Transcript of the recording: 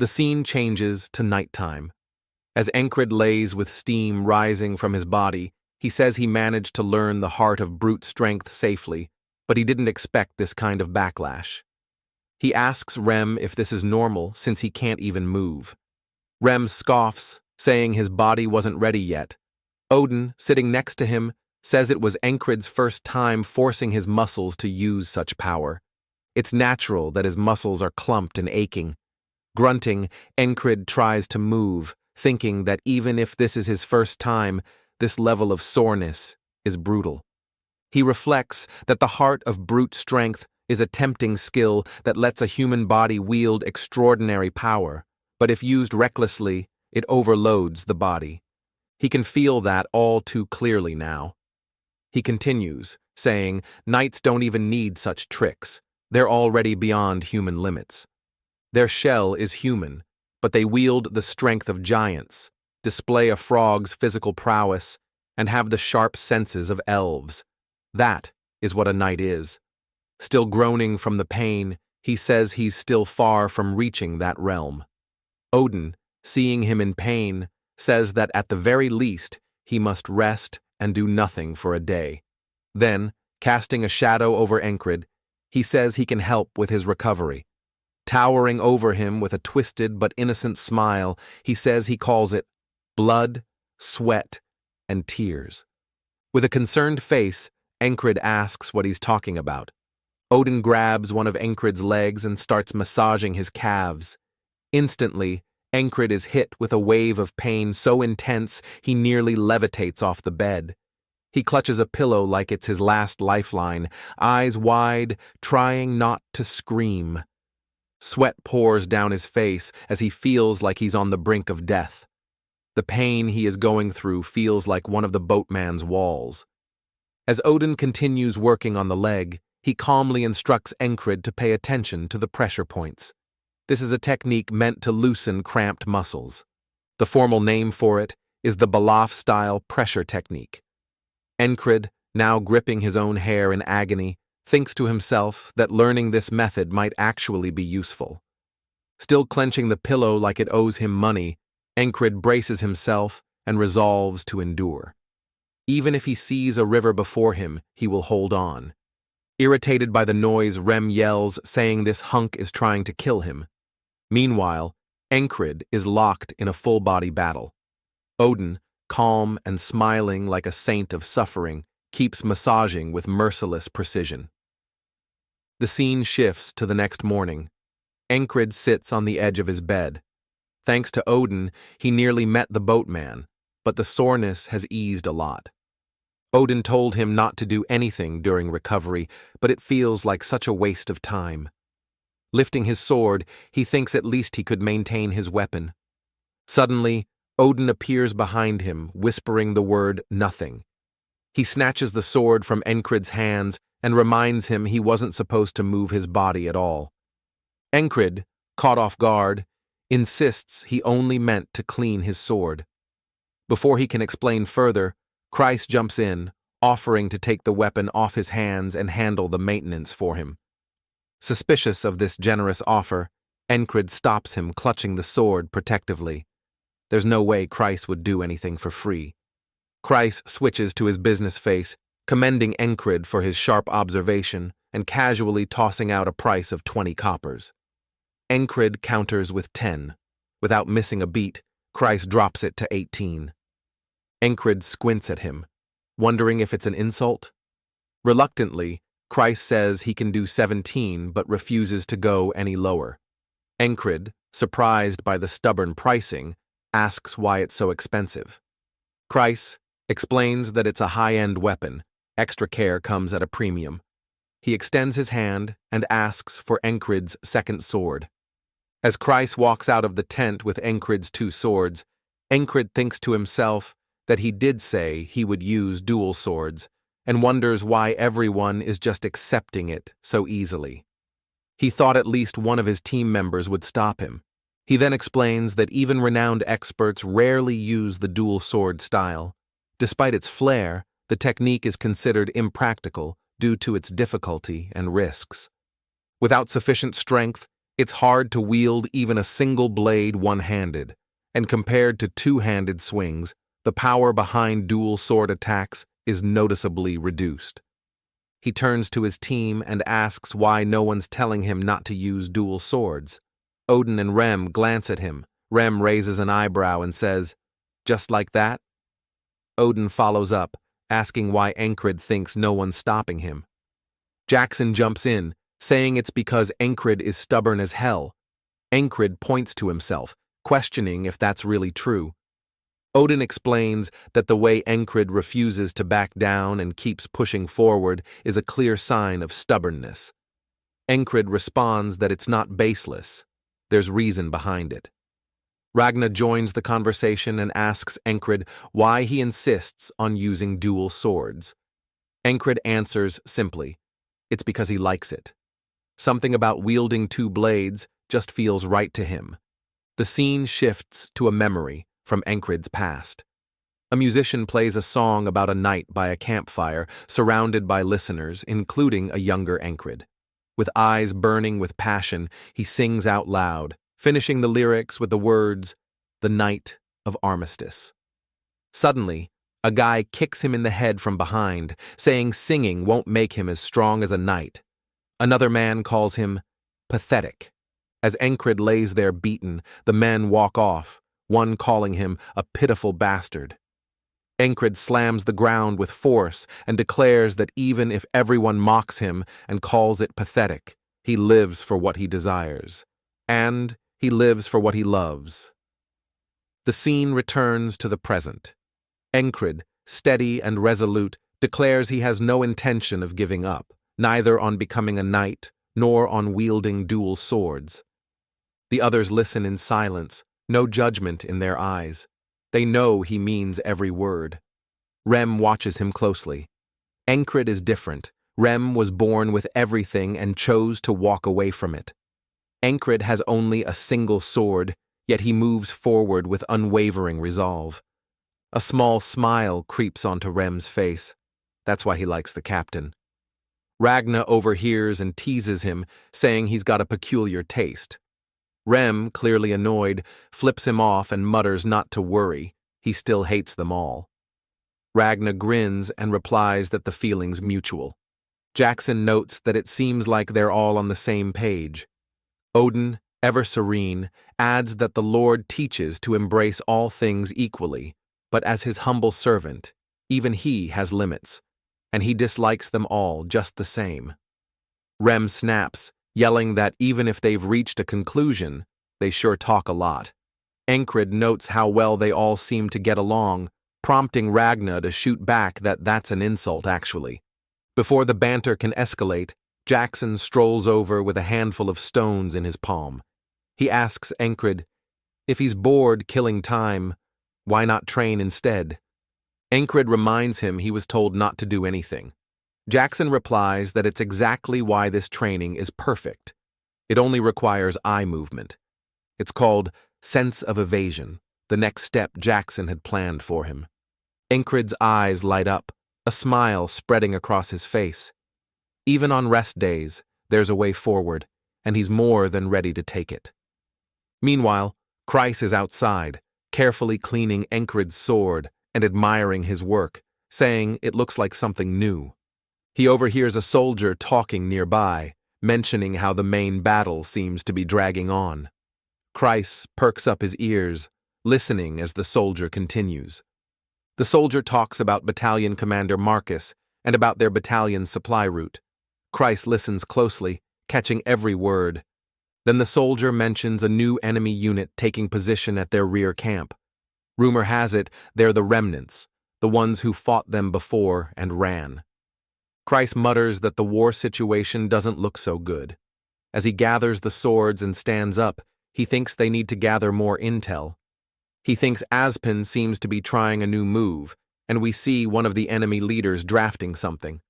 The scene changes to nighttime. As Encred lays with steam rising from his body, he says he managed to learn the heart of brute strength safely, but he didn't expect this kind of backlash. He asks Rem if this is normal since he can't even move. Rem scoffs, saying his body wasn't ready yet. Odin, sitting next to him, says it was Encred's first time forcing his muscles to use such power. It's natural that his muscles are clumped and aching. Grunting, Encred tries to move, thinking that even if this is his first time, this level of soreness is brutal. He reflects that the heart of brute strength is a tempting skill that lets a human body wield extraordinary power, but if used recklessly, it overloads the body. He can feel that all too clearly now. He continues, saying, "Knights don't even need such tricks. They're already beyond human limits. Their shell is human, but they wield the strength of giants, display a frog's physical prowess, and have the sharp senses of elves. That is what a knight is." Still groaning from the pain, he says he's still far from reaching that realm. Odin, seeing him in pain, says that at the very least he must rest and do nothing for a day. Then, casting a shadow over Encred, he says he can help with his recovery. Towering over him with a twisted but innocent smile, he says he calls it blood, sweat, and tears. With a concerned face, Encred asks what he's talking about. Odin grabs one of Encred's legs and starts massaging his calves. Instantly, Encred is hit with a wave of pain so intense he nearly levitates off the bed. He clutches a pillow like it's his last lifeline, eyes wide, trying not to scream. Sweat pours down his face as he feels like he's on the brink of death. The pain he is going through feels like one of the boatman's walls. As Odin continues working on the leg, he calmly instructs Encred to pay attention to the pressure points. This is a technique meant to loosen cramped muscles. The formal name for it is the Balaf-style pressure technique. Encred, now gripping his own hair in agony, thinks to himself that learning this method might actually be useful. Still clenching the pillow like it owes him money, Encred braces himself and resolves to endure. Even if he sees a river before him, he will hold on. Irritated by the noise, Rem yells, saying this hunk is trying to kill him. Meanwhile, Encred is locked in a full-body battle. Odin, calm and smiling like a saint of suffering, keeps massaging with merciless precision. The scene shifts to the next morning. Encred sits on the edge of his bed. Thanks to Odin, he nearly met the boatman, but the soreness has eased a lot. Odin told him not to do anything during recovery, but it feels like such a waste of time. Lifting his sword, he thinks at least he could maintain his weapon. Suddenly, Odin appears behind him, whispering the word nothing. He snatches the sword from Encred's hands and reminds him he wasn't supposed to move his body at all. Encred, caught off guard, insists he only meant to clean his sword. Before he can explain further, Kreis jumps in, offering to take the weapon off his hands and handle the maintenance for him. Suspicious of this generous offer, Encred stops him, clutching the sword protectively. There's no way Kreis would do anything for free. Kreis switches to his business face, commending Encred for his sharp observation and casually tossing out a price of 20 coppers. Encred counters with 10. Without missing a beat, Kreis drops it to 18. Encred squints at him, wondering if it's an insult. Reluctantly, Kreis says he can do 17 but refuses to go any lower. Encred, surprised by the stubborn pricing, asks why it's so expensive. Kreis explains that it's a high-end weapon. Extra care comes at a premium. He extends his hand and asks for Encred's second sword. As Kreis walks out of the tent with Encred's 2 swords, Encred thinks to himself that he did say he would use dual swords and wonders why everyone is just accepting it so easily. He thought at least one of his team members would stop him. He then explains that even renowned experts rarely use the dual sword style. Despite its flair, the technique is considered impractical due to its difficulty and risks. Without sufficient strength, It's hard to wield even a single blade one-handed, and compared to two-handed swings, the power behind dual sword attacks is noticeably reduced. He turns to his team and asks why no one's telling him not to use dual swords. Odin and Rem glance at him. Rem raises an eyebrow and says, "Just like that?" Odin follows up, asking why Encred thinks no one's stopping him. Jackson jumps in, saying it's because Encred is stubborn as hell. Encred points to himself, questioning if that's really true. Odin explains that the way Encred refuses to back down and keeps pushing forward is a clear sign of stubbornness. Encred responds that it's not baseless. There's reason behind it. Ragnar joins the conversation and asks Encred why he insists on using dual swords. Encred answers simply, it's because he likes it. Something about wielding two blades just feels right to him. The scene shifts to a memory from Encred's past. A musician plays a song about a night by a campfire, surrounded by listeners, including a younger Encred. With eyes burning with passion, he sings out loud, finishing the lyrics with the words, "The Night of Armistice." Suddenly, a guy kicks him in the head from behind, saying singing won't make him as strong as a knight. Another man calls him pathetic. As Encred lays there beaten, the men walk off, one calling him a pitiful bastard. Encred slams the ground with force and declares that even if everyone mocks him and calls it pathetic, he lives for what he desires. And he lives for what he loves. The scene returns to the present. Encred, steady and resolute, declares he has no intention of giving up, neither on becoming a knight nor on wielding dual swords. The others listen in silence, no judgment in their eyes. They know he means every word. Rem watches him closely. Encred is different. Rem was born with everything and chose to walk away from it. Encred has only a single sword, yet he moves forward with unwavering resolve. A small smile creeps onto Rem's face. That's why he likes the captain. Ragnar overhears and teases him, saying he's got a peculiar taste. Rem, clearly annoyed, flips him off and mutters not to worry. He still hates them all. Ragnar grins and replies that the feeling's mutual. Jackson notes that it seems like they're all on the same page. Odin, ever serene, adds that the Lord teaches to embrace all things equally, but as his humble servant, even he has limits, and he dislikes them all just the same. Rem snaps, yelling that even if they've reached a conclusion, they sure talk a lot. Encred notes how well they all seem to get along, prompting Ragnar to shoot back that that's an insult actually. Before the banter can escalate, Jackson strolls over with a handful of stones in his palm. He asks Encred, if he's bored killing time, why not train instead? Encred reminds him he was told not to do anything. Jackson replies that it's exactly why this training is perfect. It only requires eye movement. It's called sense of evasion, the next step Jackson had planned for him. Encred's eyes light up, a smile spreading across his face. Even on rest days, there's a way forward, and he's more than ready to take it. Meanwhile, Kreis is outside, carefully cleaning Encred's sword and admiring his work, saying it looks like something new. He overhears a soldier talking nearby, mentioning how the main battle seems to be dragging on. Kreis perks up his ears, listening as the soldier continues. The soldier talks about Battalion Commander Marcus and about their battalion's supply route. Kreis listens closely, catching every word. Then the soldier mentions a new enemy unit taking position at their rear camp. Rumor has it they're the remnants, the ones who fought them before and ran. Kreis mutters that the war situation doesn't look so good. As he gathers the swords and stands up, he thinks they need to gather more intel. He thinks Aspen seems to be trying a new move, and we see one of the enemy leaders drafting something.